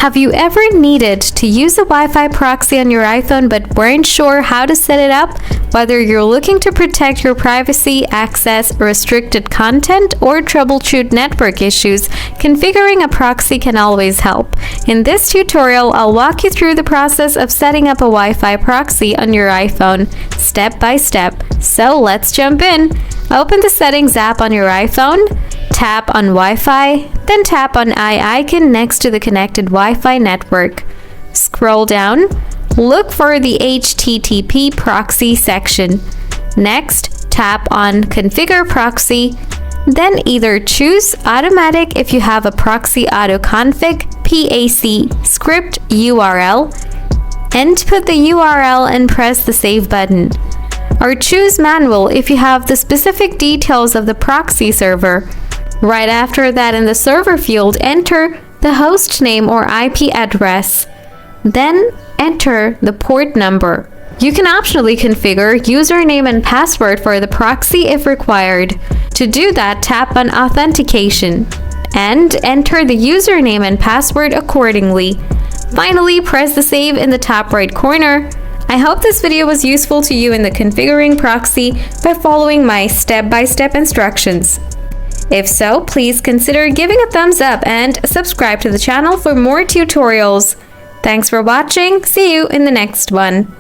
Have you ever needed to use a Wi-Fi proxy on your iPhone but weren't sure how to set it up? Whether you're looking to protect your privacy, access restricted content, or troubleshoot network issues, configuring a proxy can always help. In this tutorial, I'll walk you through the process of setting up a Wi-Fi proxy on your iPhone, step by step. So let's jump in. Open the Settings app on your iPhone, tap on Wi-Fi, then tap on eye icon next to the connected Wi-Fi network. Scroll down, look for the HTTP proxy section. Next, tap on Configure Proxy, then either choose Automatic if you have a Proxy Auto Config PAC script URL, and put the URL and press the Save button. Or choose Manual if you have the specific details of the proxy server. Right after that, in the server field, enter the host name or IP address. Then enter the port number. You can optionally configure username and password for the proxy if required. To do that, tap on Authentication and enter the username and password accordingly. Finally, press the Save in the top right corner. I hope this video was useful to you in the configuring proxy by following my step-by-step instructions. If so, please consider giving a thumbs up and subscribe to the channel for more tutorials. Thanks for watching. See you in the next one.